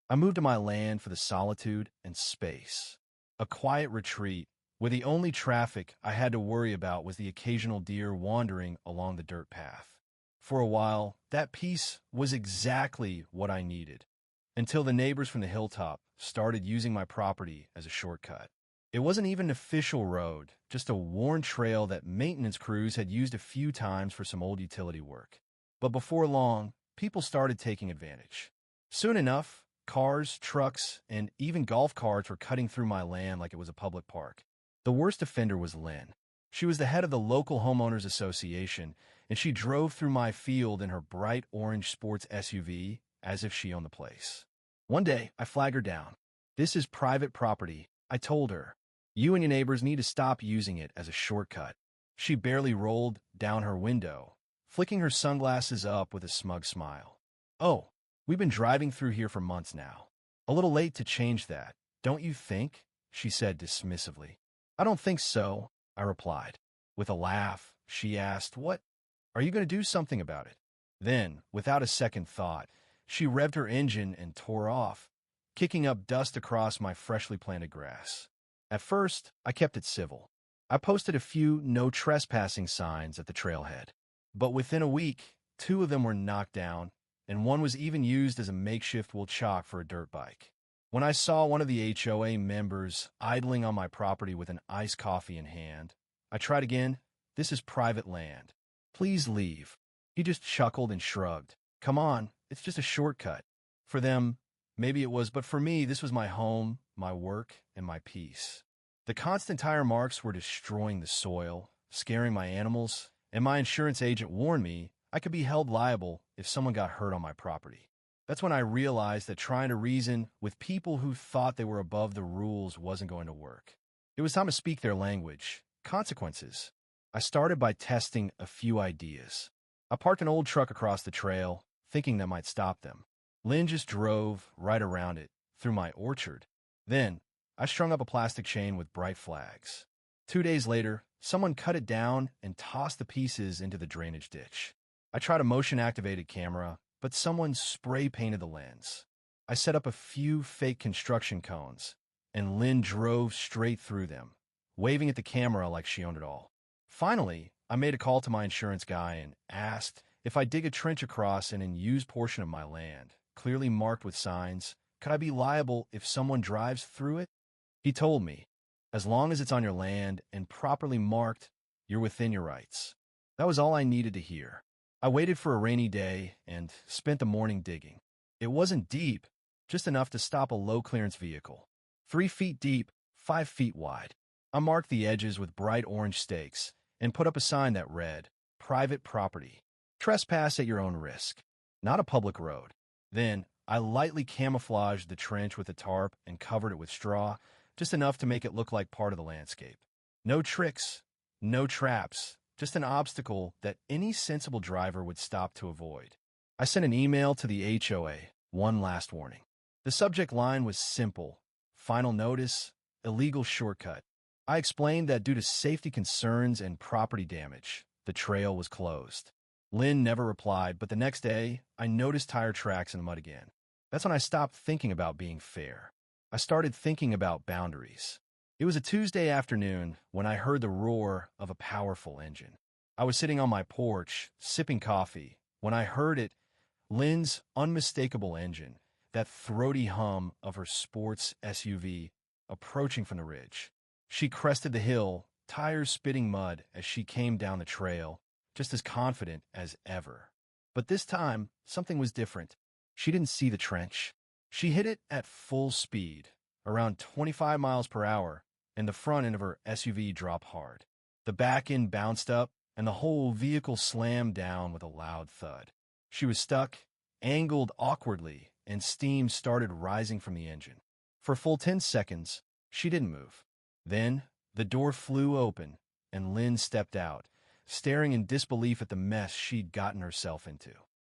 I moved to my land for the solitude and space. A quiet retreat where the only traffic I had to worry about was the occasional deer wandering along the dirt path. For a while, that peace was exactly what I needed, until the neighbors from the hilltop started using my property as a shortcut. It wasn't even an official road, just a worn trail that maintenance crews had used a few times for some old utility work. But before long, people started taking advantage. Soon enough, cars, trucks, and even golf carts were cutting through my land like it was a public park. The worst offender was Lynn. She was the head of the local homeowners association, and she drove through my field in her bright orange sports SUV as if she owned the place. One day, I flagged her down. "This is private property," I told her. "You and your neighbors need to stop using it as a shortcut." She barely rolled down her window, flicking her sunglasses up with a smug smile. "Oh, we've been driving through here for months now. A little late to change that, don't you think?" she said dismissively. "I don't think so," I replied. With a laugh, she asked, "What? Are you going to do something about it?" Then, without a second thought, she revved her engine and tore off, kicking up dust across my freshly planted grass. At first, I kept it civil. I posted a few no trespassing signs at the trailhead. But within a week, 2 of them were knocked down, and one was even used as a makeshift wool chalk for a dirt bike. When I saw one of the HOA members idling on my property with an iced coffee in hand, I tried again. "This is private land. Please leave." He just chuckled and shrugged. "Come on, it's just a shortcut." For them, maybe it was, but for me, this was my home, my work, and my peace. The constant tire marks were destroying the soil, scaring my animals, and my insurance agent warned me I could be held liable if someone got hurt on my property. That's when I realized that trying to reason with people who thought they were above the rules wasn't going to work. It was time to speak their language. Consequences. I started by testing a few ideas. I parked an old truck across the trail, thinking that might stop them. Lynn just drove right around it, through my orchard. Then, I strung up a plastic chain with bright flags. 2 days later, someone cut it down and tossed the pieces into the drainage ditch. I tried a motion-activated camera, but someone spray-painted the lens. I set up a few fake construction cones, and Lynn drove straight through them, waving at the camera like she owned it all. Finally, I made a call to my insurance guy and asked if I dig a trench across an unused portion of my land, clearly marked with signs, could I be liable if someone drives through it? He told me, as long as it's on your land and properly marked, you're within your rights. That was all I needed to hear. I waited for a rainy day and spent the morning digging. It wasn't deep, just enough to stop a low-clearance vehicle. 3 feet deep, 5 feet wide. I marked the edges with bright orange stakes and put up a sign that read, "Private property. Trespass at your own risk. Not a public road." Then, I lightly camouflaged the trench with a tarp and covered it with straw, just enough to make it look like part of the landscape. No tricks, no traps, just an obstacle that any sensible driver would stop to avoid. I sent an email to the HOA, one last warning. The subject line was simple: final notice, illegal shortcut. I explained that due to safety concerns and property damage, the trail was closed. Lynn never replied, but the next day, I noticed tire tracks in the mud again. That's when I stopped thinking about being fair. I started thinking about boundaries. It was a Tuesday afternoon when I heard the roar of a powerful engine. I was sitting on my porch, sipping coffee, when I heard it, Lynn's unmistakable engine, that throaty hum of her sports SUV, approaching from the ridge. She crested the hill, tires spitting mud as she came down the trail, just as confident as ever. But this time, something was different. She didn't see the trench. She hit it at full speed, around 25 miles per hour, and the front end of her SUV dropped hard. The back end bounced up, and the whole vehicle slammed down with a loud thud. She was stuck, angled awkwardly, and steam started rising from the engine. For a full 10 seconds, she didn't move. Then, the door flew open, and Lynn stepped out, staring in disbelief at the mess she'd gotten herself into.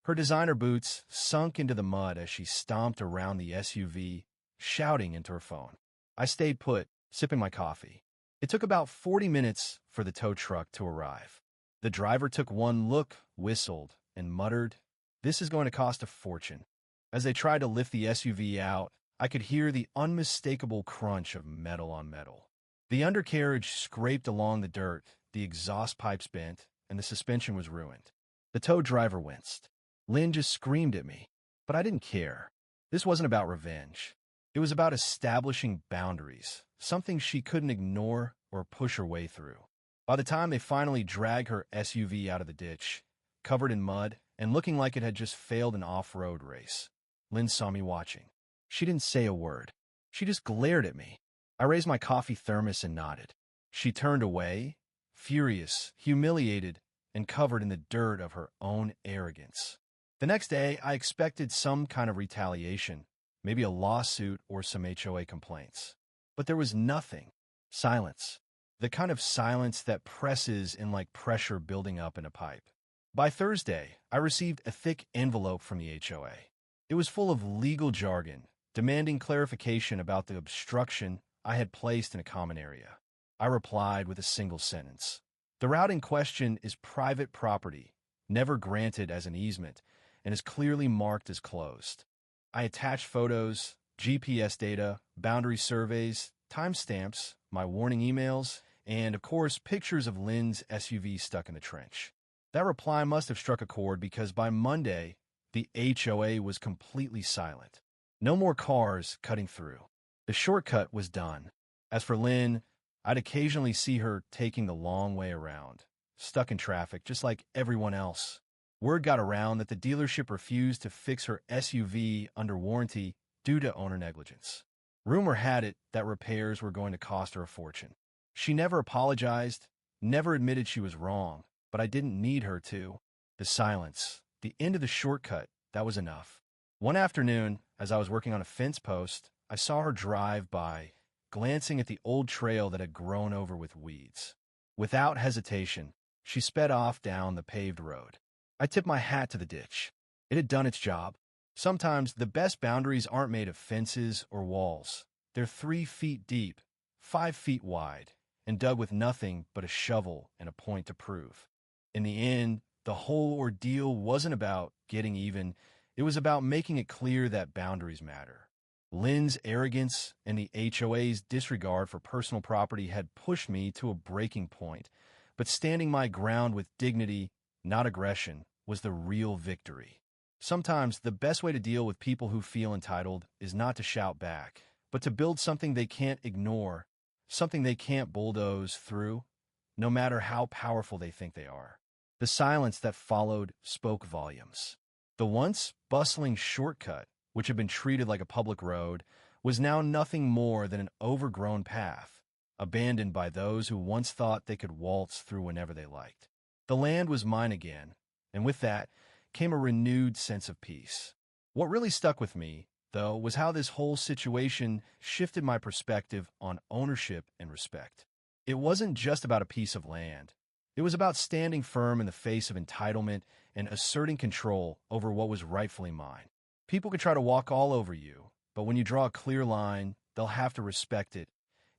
Her designer boots sunk into the mud as she stomped around the SUV, shouting into her phone. I stayed put, sipping my coffee. It took about 40 minutes for the tow truck to arrive. The driver took one look, whistled, and muttered, "This is going to cost a fortune." As they tried to lift the SUV out, I could hear the unmistakable crunch of metal on metal. The undercarriage scraped along the dirt, the exhaust pipes bent, and the suspension was ruined. The tow driver winced. Lynn just screamed at me, but I didn't care. This wasn't about revenge. It was about establishing boundaries, something she couldn't ignore or push her way through. By the time they finally dragged her SUV out of the ditch, covered in mud and looking like it had just failed an off-road race, Lynn saw me watching. She didn't say a word. She just glared at me. I raised my coffee thermos and nodded. She turned away, furious, humiliated, and covered in the dirt of her own arrogance. The next day, I expected some kind of retaliation, maybe a lawsuit or some HOA complaints. But there was nothing. Silence. The kind of silence that presses in like pressure building up in a pipe. By Thursday, I received a thick envelope from the HOA. It was full of legal jargon, demanding clarification about the obstruction I had placed in a common area. I replied with a single sentence. The route in question is private property, never granted as an easement, and is clearly marked as closed. I attached photos, GPS data, boundary surveys, timestamps, my warning emails, and, of course, pictures of Lynn's SUV stuck in the trench. That reply must have struck a chord because by Monday, the HOA was completely silent. No more cars cutting through. The shortcut was done. As for Lynn, I'd occasionally see her taking the long way around, stuck in traffic just like everyone else. Word got around that the dealership refused to fix her SUV under warranty due to owner negligence. Rumor had it that repairs were going to cost her a fortune. She never apologized, never admitted she was wrong, but I didn't need her to. The silence, the end of the shortcut, that was enough. One afternoon, as I was working on a fence post, I saw her drive by, glancing at the old trail that had grown over with weeds. Without hesitation, she sped off down the paved road. I tipped my hat to the ditch. It had done its job. Sometimes the best boundaries aren't made of fences or walls. They're 3 feet deep, 5 feet wide, and dug with nothing but a shovel and a point to prove. In the end, the whole ordeal wasn't about getting even. It was about making it clear that boundaries matter. Lynn's arrogance and the HOA's disregard for personal property had pushed me to a breaking point, but standing my ground with dignity, not aggression, was the real victory. Sometimes the best way to deal with people who feel entitled is not to shout back, but to build something they can't ignore, something they can't bulldoze through, no matter how powerful they think they are. The silence that followed spoke volumes. The once bustling shortcut, which had been treated like a public road, was now nothing more than an overgrown path, abandoned by those who once thought they could waltz through whenever they liked. The land was mine again, and with that came a renewed sense of peace. What really stuck with me, though, was how this whole situation shifted my perspective on ownership and respect. It wasn't just about a piece of land. It was about standing firm in the face of entitlement and asserting control over what was rightfully mine. People could try to walk all over you, but when you draw a clear line, they'll have to respect it,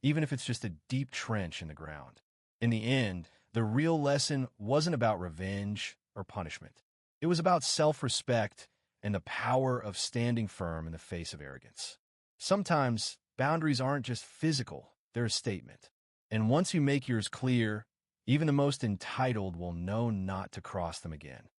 even if it's just a deep trench in the ground. In the end, the real lesson wasn't about revenge or punishment. It was about self-respect and the power of standing firm in the face of arrogance. Sometimes, boundaries aren't just physical, they're a statement. And once you make yours clear, even the most entitled will know not to cross them again.